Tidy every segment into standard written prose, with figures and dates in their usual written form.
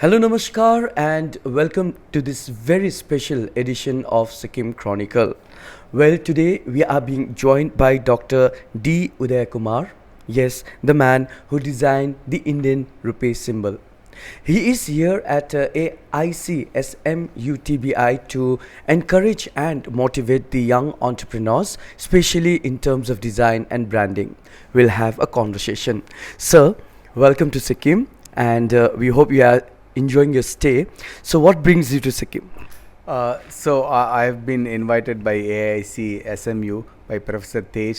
Hello, Namaskar, and welcome to this very special edition of Sikkim Chronicle. Well, today we are being joined by Dr. D. Udaya Kumar. Yes, the man who designed the Indian Rupee symbol. He is here at AICSMUTBI to encourage and motivate the young entrepreneurs, especially in terms of design and branding. We'll have a conversation. Sir, welcome to Sikkim, and we hope you are enjoying your stay. So, what brings you to Sikkim? I've been invited by AIC SMU by Professor Tej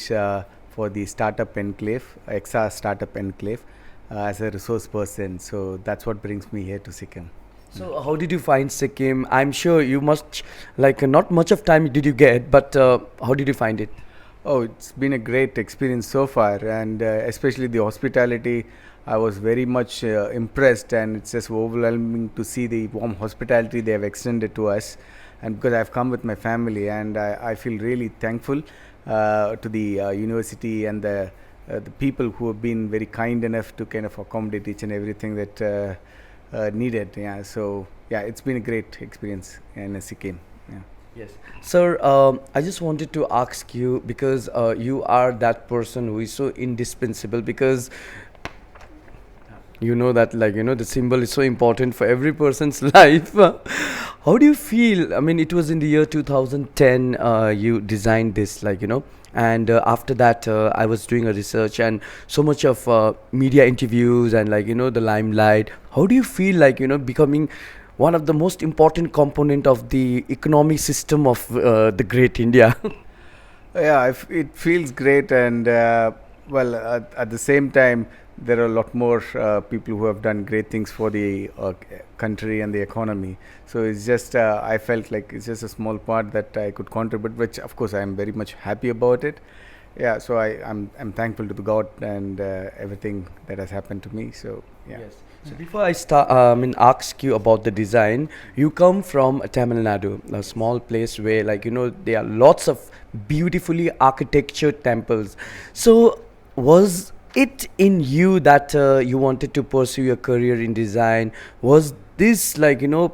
for the Startup Enclave, EXA Startup Enclave, as a resource person. So that's what brings me here to Sikkim. So, how did you find Sikkim? I'm sure you must, like, not much of time did you get, but how did you find it? Oh, it's been a great experience so far, and especially the hospitality. I was very much impressed, and it's just overwhelming to see the warm hospitality they have extended to us. And because I've come with my family, and I feel really thankful to the university and the people who have been very kind enough to kind of accommodate each and everything that needed. Yeah, so yeah, it's been a great experience in Sikkim. Yeah. Yes. Sir, I just wanted to ask you because you are that person who is so indispensable because you know that, like, the symbol is so important for every person's life. How do you feel? I mean, it was in the year 2010 you designed this, and after that I was doing a research and so much of media interviews and, the limelight. How do you feel, becoming one of the most important component of the economic system of the great India? Yeah, it feels great, and at the same time, there are a lot more people who have done great things for the country and the economy. So it's just I felt like it's just a small part that I could contribute, which of course I am very much happy about it. Yeah, so I'm thankful to the God and everything that has happened to me. So yeah. Yes. So before I start, ask you about the design, you come from Tamil Nadu, a small place where, there are lots of beautifully architectured temples. So was it in you that you wanted to pursue your career in design? Was this,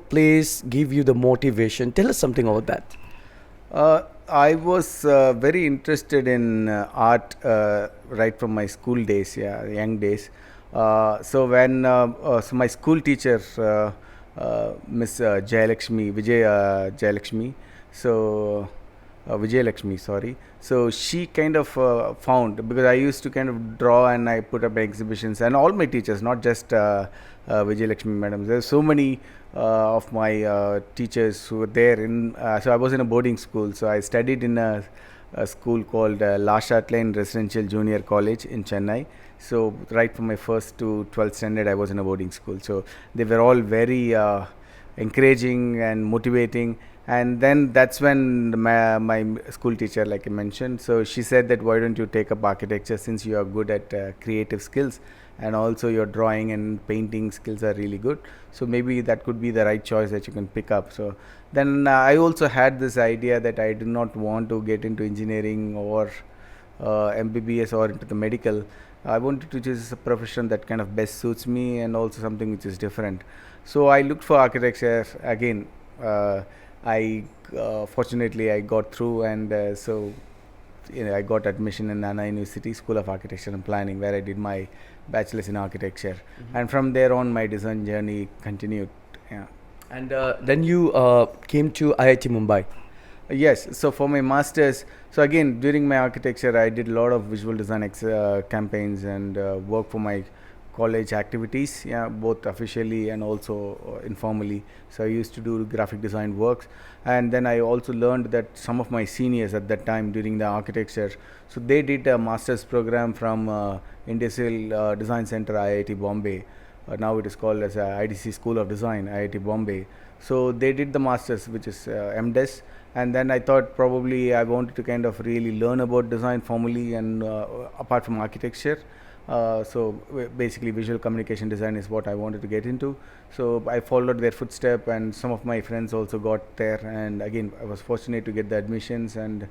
place give you the motivation? Tell us something about that. I was very interested in art right from my school days, yeah, young days. So my school teacher, Miss Jayalakshmi, so Vijay sorry. So she kind of found, because I used to kind of draw and I put up exhibitions, and all my teachers, not just Vijay Lakshmi madam. There's so many of my teachers who were there in. So I was in a boarding school. So I studied in a school called Lashat Lane Residential Junior College in Chennai. So right from my first to 12th standard, I was in a boarding school. So they were all very encouraging and motivating. And then that's when my school teacher, like I mentioned, so she said that why don't you take up architecture, since you are good at creative skills, and also your drawing and painting skills are really good, so maybe that could be the right choice that you can pick up. So then I also had this idea that I do not want to get into engineering or MBBS or into the medical. I wanted to choose a profession that kind of best suits me, and also something which is different. So I looked for architecture again. I Fortunately I got through, and I got admission in Nana University School of Architecture and Planning, where I did my bachelor's in architecture, and from there on my design journey continued. Yeah. And then you came to IIT Mumbai. Yes, so for my masters, so again during my architecture, I did a lot of visual design campaigns and work for my college activities, yeah, both officially and also informally. So I used to do graphic design works, and then I also learned that some of my seniors at that time during the architecture, so they did a master's program from Industrial Design Center, IIT Bombay. Now it is called as IDC School of Design, IIT Bombay. So they did the masters, which is MDes, and then I thought probably I wanted to kind of really learn about design formally and apart from architecture. Basically visual communication design is what I wanted to get into. So I followed their footstep, and some of my friends also got there, and again I was fortunate to get the admissions, and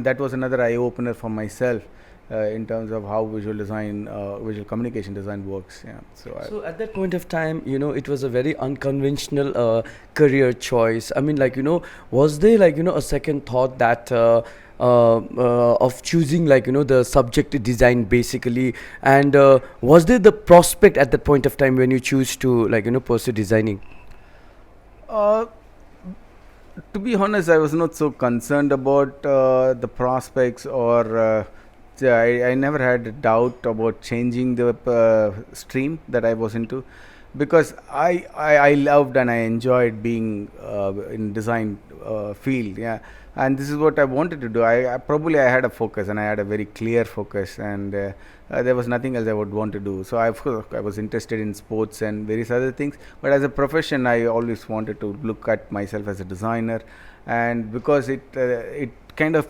that was another eye opener for myself. in terms of how visual design, visual communication design works. Yeah. So at that point of time, it was a very unconventional career choice. I mean, was there a second thought that of choosing the subject design basically, and was there the prospect at that point of time when you choose to pursue designing? Uh, to be honest, I was not so concerned about the prospects, or I never had a doubt about changing the stream that I was into, because I loved and I enjoyed being in design field. Yeah, and this is what I wanted to do. I had a focus, and I had a very clear focus, and there was nothing else I would want to do. So of course I was interested in sports and various other things, but as a profession I always wanted to look at myself as a designer, and because it kind of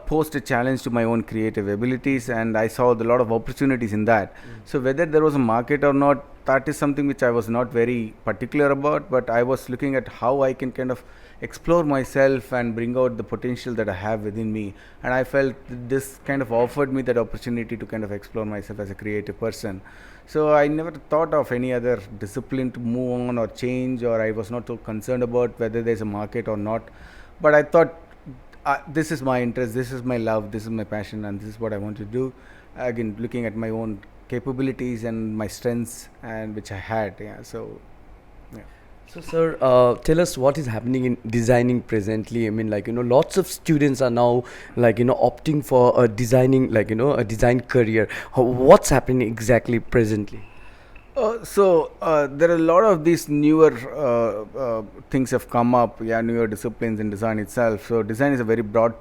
posed a challenge to my own creative abilities, and I saw a lot of opportunities in that. So whether there was a market or not, that is something which I was not very particular about, but I was looking at how I can kind of explore myself and bring out the potential that I have within me. And I felt this kind of offered me that opportunity to kind of explore myself as a creative person. So I never thought of any other discipline to move on or change, or I was not so concerned about whether there's a market or not. But I thought, this is my interest, this is my love, this is my passion, and this is what I want to do. Again, looking at my own capabilities and my strengths, and which I had. Yeah. So yeah. So, sir, tell us what is happening in designing presently. I mean, lots of students are now, opting for a designing, a design career. What's happening exactly presently? There are a lot of these newer things have come up. Yeah, newer disciplines in design itself. So design is a very broad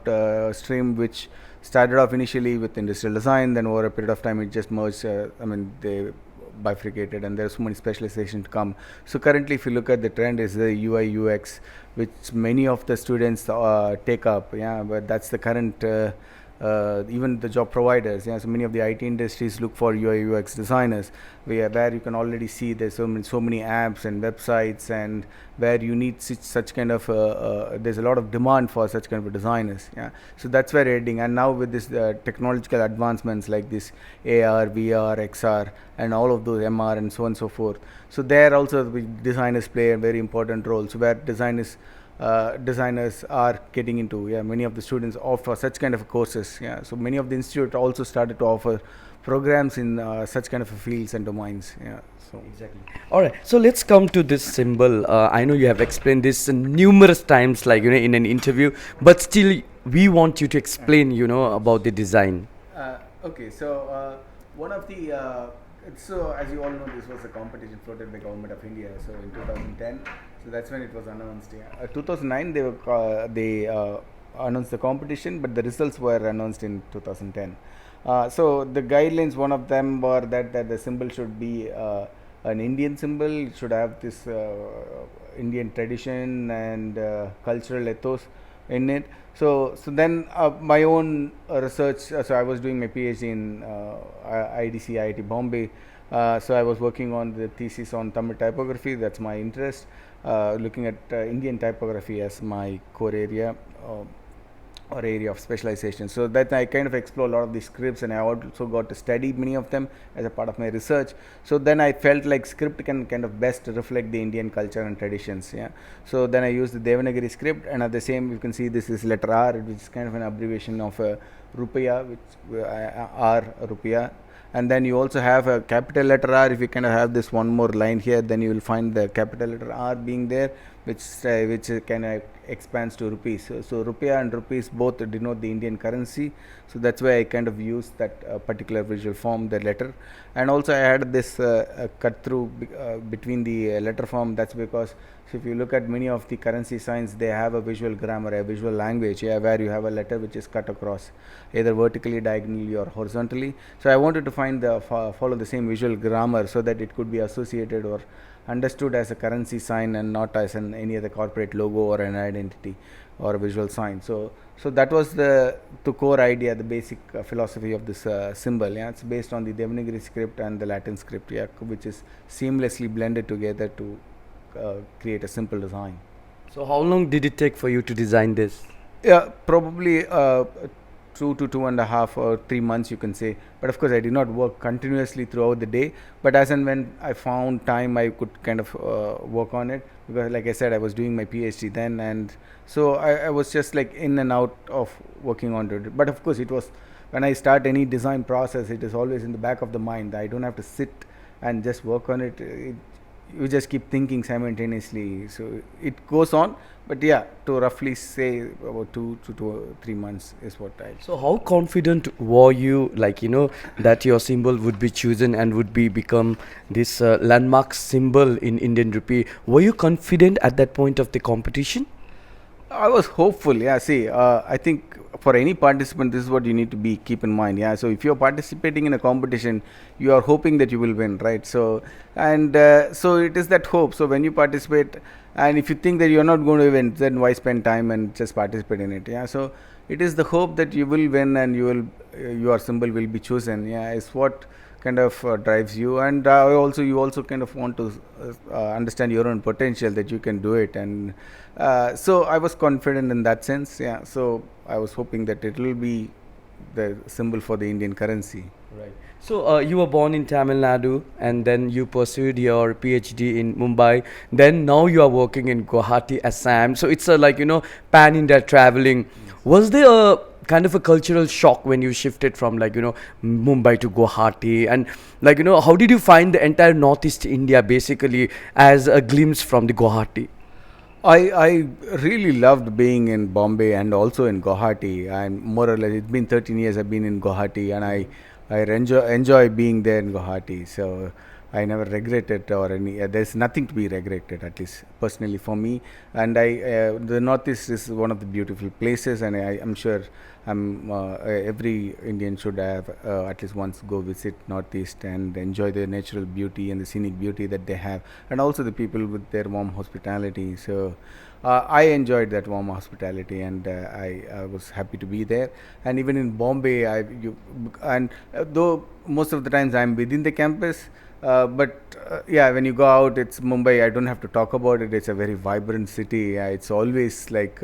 stream, which started off initially with industrial design. Then over a period of time, it just merged. They bifurcated, and there's so many specializations to come. So currently, if you look at the trend, is the UI UX, which many of the students take up. Yeah, but that's the current. Even the job providers, yeah, so many of the IT industries look for UI UX designers, where you can already see there's so many apps and websites, and where you need such kind of there's a lot of demand for such kind of designers. Yeah, so that's where we're heading. And now with this technological advancements like this AR, VR, XR, and all of those MR and so on and so forth, so there also the designers play a very important role. So where designers are getting into, yeah, many of the students offer such kind of courses. Yeah, so many of the institute also started to offer programs in such kind of fields and domains. Yeah, so exactly. All right, so let's come to this symbol. I know you have explained this numerous times, in an interview, but still we want you to explain about the design. Okay, so one of the so as you all know, this was a competition floated by Government of India. So in 2010, so that's when it was announced. Yeah. 2009 they announced the competition, but the results were announced in 2010. So the guidelines, one of them were that the symbol should be an Indian symbol. It should have this Indian tradition and cultural ethos in it. So then my own research. So I was doing my PhD in IIT Bombay. So I was working on the thesis on Tamil typography. That's my interest. Looking at Indian typography as my core area. Or area of specialization. So that I kind of explore a lot of these scripts, and I also got to study many of them as a part of my research. So then I felt like script can kind of best reflect the Indian culture and traditions. Yeah. So then I used the Devanagari script, and at the same you can see this is letter R, which is kind of an abbreviation of Rupeya, which R Rupeya. And then you also have a capital letter R. If you kind of have this one more line here, then you will find the capital letter R being there, which kind of expands to rupees. So rupiah and rupees both denote the Indian currency. So that's why I kind of used that particular visual form, the letter. And also I had this cut through between the letter form. That's because, so if you look at many of the currency signs, they have a visual grammar, a visual language, yeah, where you have a letter which is cut across either vertically, diagonally, or horizontally. So I wanted to find follow the same visual grammar, so that it could be associated or understood as a currency sign, and not as any other corporate logo or an identity or a visual sign. So that was the core idea, the basic philosophy of this symbol. Yeah, it's based on the Devanagari script and the Latin script, yeah, which is seamlessly blended together to create a simple design. So how long did it take for you to design this? Yeah, probably 2 to 2.5 or 3 months, you can say. But of course, I did not work continuously throughout the day. But as and when I found time, I could kind of work on it, because, like I said, I was doing my PhD then, and so I was just like in and out of working on it. But of course, it was when I start any design process, it is always in the back of the mind. I don't have to sit and just work on it. You just keep thinking simultaneously, so it goes on. But yeah, to roughly say about 2 to 3 months is what I. So how confident were you, like that your symbol would be chosen and would be become this landmark symbol in Indian rupee? Were you confident at that point of the competition? I was hopeful. Yeah, see, I think for any participant, this is what you need to be keep in mind. Yeah, so if you're participating in a competition, you are hoping that you will win, right? So, and so it is that hope. So when you participate, and if you think that you're not going to win, then why spend time and just participate in it? Yeah, so it is the hope that you will win and your symbol will be chosen. Yeah, is what kind of drives you, and you also kind of want to understand your own potential, that you can do it. And so I was confident in that sense. Yeah, so I was hoping that it will be the symbol for the Indian currency. Right. So you were born in Tamil Nadu, and then you pursued your PhD in Mumbai. Then now you are working in Guwahati, Assam. So it's a pan India traveling. Was there a kind of a cultural shock when you shifted from Mumbai to Guwahati, and how did you find the entire Northeast India basically as a glimpse from the Guwahati? I really loved being in Bombay and also in Guwahati, and more or less it's been 13 years I've been in Guwahati, and I enjoy being there in Guwahati. So I never regret it or any. There's nothing to be regretted, at least personally for me. And the Northeast is one of the beautiful places, and I'm sure every Indian should have at least once go visit Northeast and enjoy the natural beauty and the scenic beauty that they have, and also the people with their warm hospitality. So I enjoyed that warm hospitality, and I was happy to be there. And even in Bombay, though most of the times I'm within the campus, but yeah, when you go out, it's Mumbai. I don't have to talk about it. It's a very vibrant city. It's always like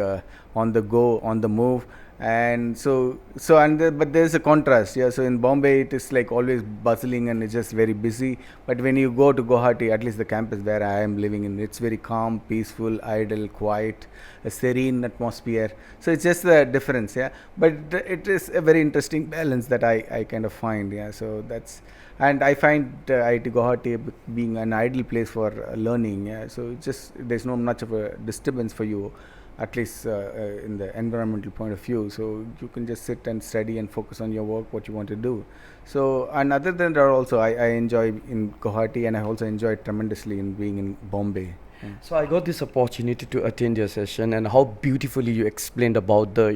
on the go, on the move. And but there's a contrast. Yeah, so in Bombay it is like always bustling and it's just very busy. But when you go to Guwahati, at least the campus where I am living in, it's very calm, peaceful, idle, quiet, a serene atmosphere. So it's just the difference. Yeah, but it is a very interesting balance that I kind of find. Yeah, so that's. And I find IIT Guwahati being an ideal place for learning. Yeah, so it's just there's no much of a disturbance for you, at least in the environmental point of view. So you can just sit and study and focus on your work, what you want to do. So, and other than that, also I enjoy in Guwahati, and I also enjoy tremendously in being in Bombay. So I got this opportunity to attend your session, and how beautifully you explained about the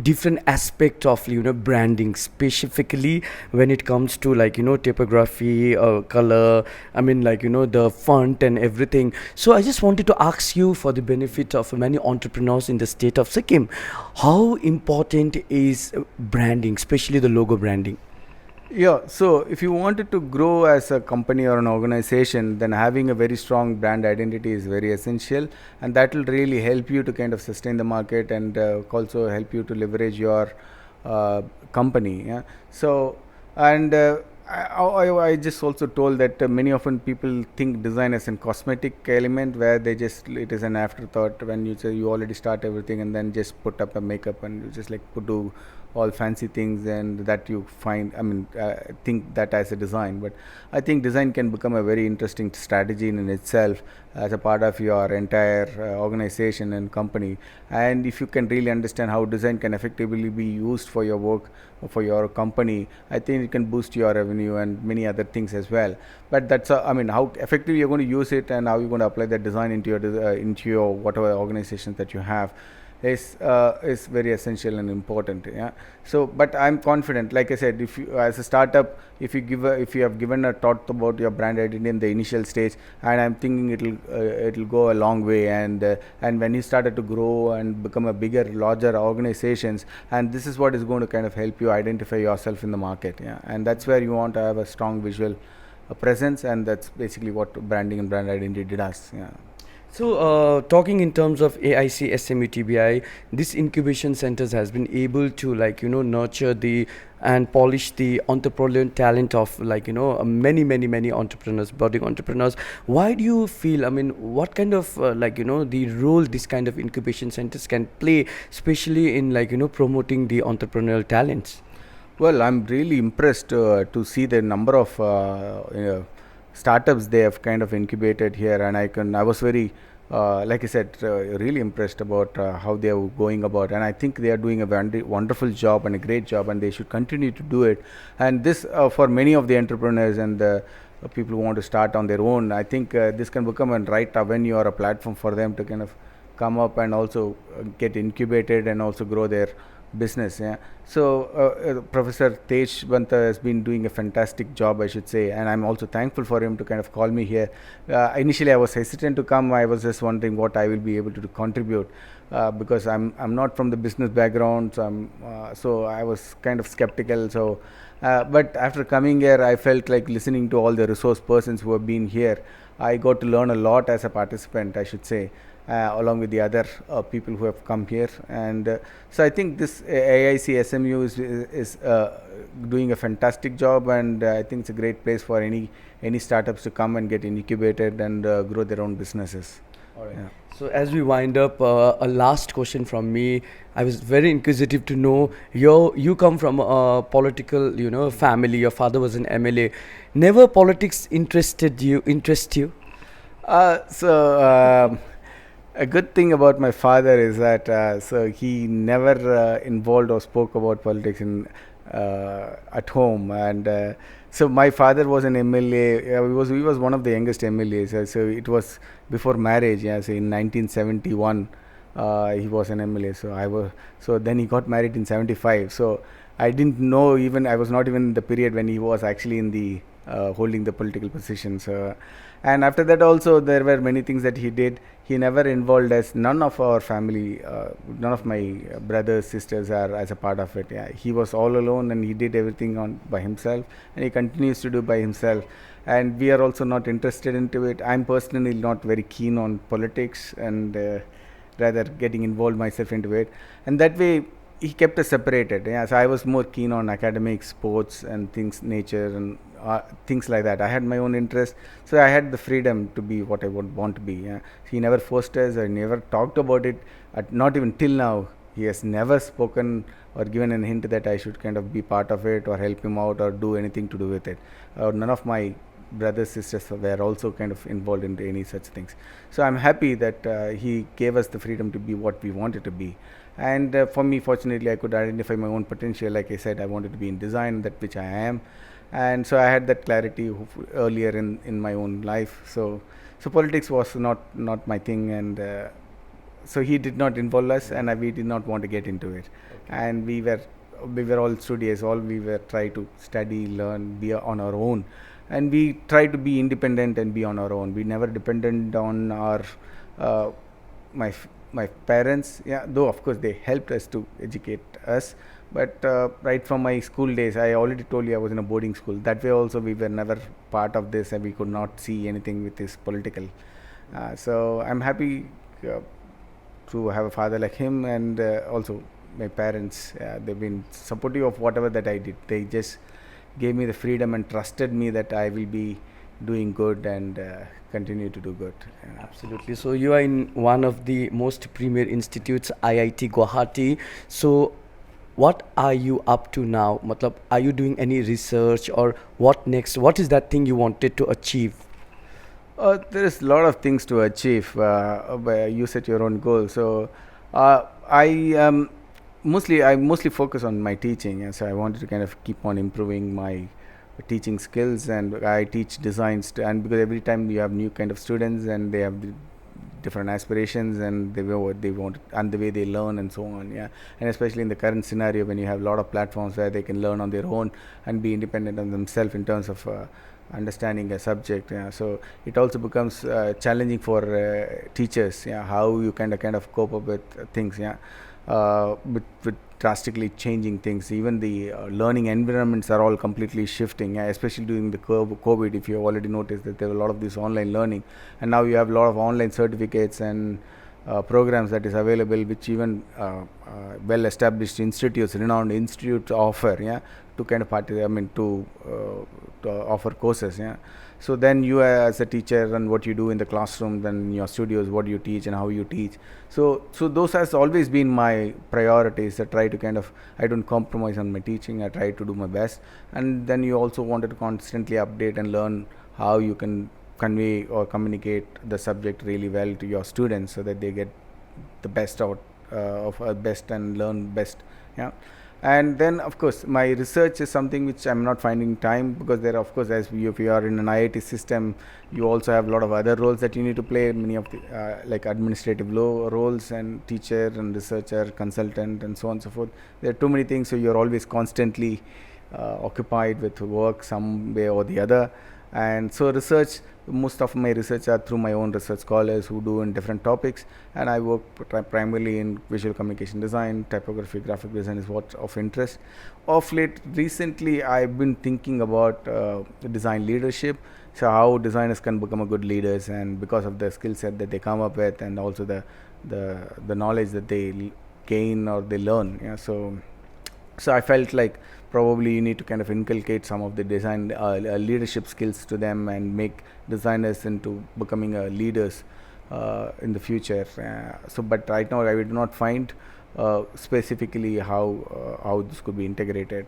different aspect of branding, specifically when it comes to typography, color, I mean the font and everything. So I just wanted to ask you, for the benefit of many entrepreneurs in the state of Sikkim, how important is branding, especially the logo branding? Yeah, so if you wanted to grow as a company or an organization, then having a very strong brand identity is very essential, and that will really help you to kind of sustain the market, and also help you to leverage your company. Yeah, so and I just also told that many often people think design as a cosmetic element, where it is an afterthought when you say you already start everything and then just put up a makeup and you just like do all fancy things, and that you think that as a design. But I think design can become a very interesting strategy in itself, as a part of your entire organization and company. And if you can really understand how design can effectively be used for your work, for your company, I think it can boost your revenue and many other things as well. But that's how effectively you're going to use it and how you're going to apply that design into your whatever organizations that you have is very essential and important. Yeah, so but I'm confident, like I said, if you as a startup, if you have given a thought about your brand identity in the initial stage, and I'm thinking it'll go a long way. And when you started to grow and become a bigger, larger organizations, and this is what is going to kind of help you identify yourself in the market. Yeah, and that's where you want to have a strong visual presence, and that's basically what branding and brand identity does. Yeah. So, talking in terms of AIC, SME, TBI, this incubation centers has been able to, nurture the and polish the entrepreneurial talent of, many entrepreneurs, budding entrepreneurs. Why do you feel? I mean, what kind of, the role this kind of incubation centers can play, especially in, promoting the entrepreneurial talents? Well, I'm really impressed to see the number of startups they have kind of incubated here, and I was very, like I said, really impressed about how they are going about, and I think they are doing a wonderful job and a great job, and they should continue to do it. And this, for many of the entrepreneurs and the people who want to start on their own, I think this can become a right avenue or a platform for them to kind of come up and also get incubated and also grow their business. Yeah. So Professor Tej Banta has been doing a fantastic job, I should say, and I'm also thankful for him to kind of call me here. Initially, I was hesitant to come. I was just wondering what I will be able to contribute, because I'm not from the business background, so so I was kind of skeptical. So, but after coming here, I felt like listening to all the resource persons who have been here. I got to learn a lot as a participant, I should say, along with the other people who have come here. And so I think this AIC SMU is doing a fantastic job, and I think it's a great place for any startups to come and get incubated and grow their own businesses. All right. Yeah. So as we wind up, a last question from me. I was very inquisitive to know you come from a political, family. Your father was an MLA. Never politics interest you? So a good thing about my father is that so he never involved or spoke about politics in at home. And so my father was an MLA. He was one of the youngest MLAs. So it was before marriage. Yeah, so in 1971 he was an MLA. So then he got married in 75. So I didn't know, even I was not even in the period when he was actually in the holding the political positions. And after that also there were many things that he did. He never involved us. None of our family, none of my brothers, sisters are as a part of it. Yeah, he was all alone, and he did everything on by himself, and he continues to do by himself. And we are also not interested into it. I'm personally not very keen on politics, and rather getting involved myself into it. And that way, he kept us separated. Yeah, so I was more keen on academics, sports, and things, nature, and things like that. I had my own interest, so I had the freedom to be what I would want to be. Yeah. He never forced us, or never talked about it. Not even till now, he has never spoken or given a hint that I should kind of be part of it or help him out or do anything to do with it. None of my brothers, sisters were also kind of involved in any such things. So I'm happy that he gave us the freedom to be what we wanted to be. And for me, fortunately, I could identify my own potential. Like I said, I wanted to be in design, that which I am, and so I had that clarity earlier in my own life. So politics was not my thing, and so he did not involve us, and we did not want to get into it. Okay. And we were all studious. All we were try to study, learn, be on our own, and we try to be independent and be on our own. We never depended on our my my parents. Yeah, though of course they helped us to educate us, but right from my school days, I already told you I was in a boarding school. That way also we were never part of this, and we could not see anything with this political. So I'm happy to have a father like him, and also my parents. They've been supportive of whatever that I did. They just gave me the freedom and trusted me that I will be doing good and continue to do good. Absolutely. So you are in one of the most premier institutes, IIT Guwahati. So what are you up to now? Matlab, are you doing any research, or what next? What is that thing you wanted to achieve? There is a lot of things to achieve. You set your own goal. So I mostly focus on my teaching, and so I wanted to kind of keep on improving my teaching skills. And I teach designs and because every time you have new kind of students, and they have different aspirations, and they want and the way they learn and so on. Yeah, and especially in the current scenario when you have a lot of platforms where they can learn on their own and be independent on themselves in terms of understanding a subject. Yeah, so it also becomes challenging for teachers. Yeah, how you kind of cope up with things. Yeah. with drastically changing things. Even the learning environments are all completely shifting, especially during the COVID. If you have already noticed that there were a lot of this online learning, and now you have a lot of online certificates and programs that is available, which even well-established institutes, renowned institutes offer, to kind of to offer courses, So then you as a teacher and what you do in the classroom, then in your studios, what you teach and how you teach. So those has always been my priorities. I try to I don't compromise on my teaching. I try to do my best. And then you also wanted to constantly update and learn how you can convey or communicate the subject really well to your students, so that they get the best out of best and learn best. And then of course my research is something which I'm not finding time, because there of course, as if you are in an IIT system, you also have a lot of other roles that you need to play, many of the like administrative roles, and teacher and researcher, consultant, and so on and so forth. There are too many things, so you're always constantly occupied with work some way or the other. And so research, most of my research are through my own research scholars who do in different topics, and I work primarily in visual communication design, typography, graphic design is what of interest. Of late, recently I've been thinking about design leadership, so how designers can become a good leaders, and because of the skill set that they come up with, and also the knowledge that they gain or they learn. So I felt like probably you need to kind of inculcate some of the design leadership skills to them, and make designers into becoming leaders in the future. But right now I do not find specifically how this could be integrated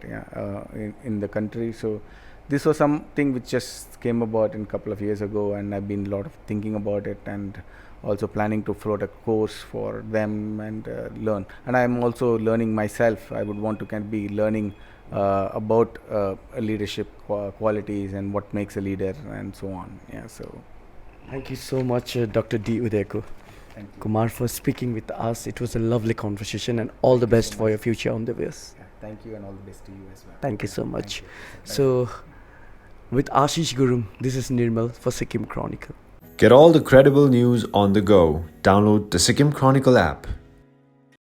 in the country. So this was something which just came about in a couple of years ago, and I've been a lot of thinking about it, and also planning to float a course for them and learn. And I'm also learning myself. I would want to be learning about leadership qualities and what makes a leader and so on. So Thank you so much, Dr. D. Udaya Kumar, for speaking with us. It was a lovely conversation, and all the best for your future endeavors. thank you, and all the best to you as well. Thank you so much. you. So, with Ashish Gurum, this is Nirmal for Sikkim Chronicle. Get all the credible news on the go. Download the Sikkim Chronicle app.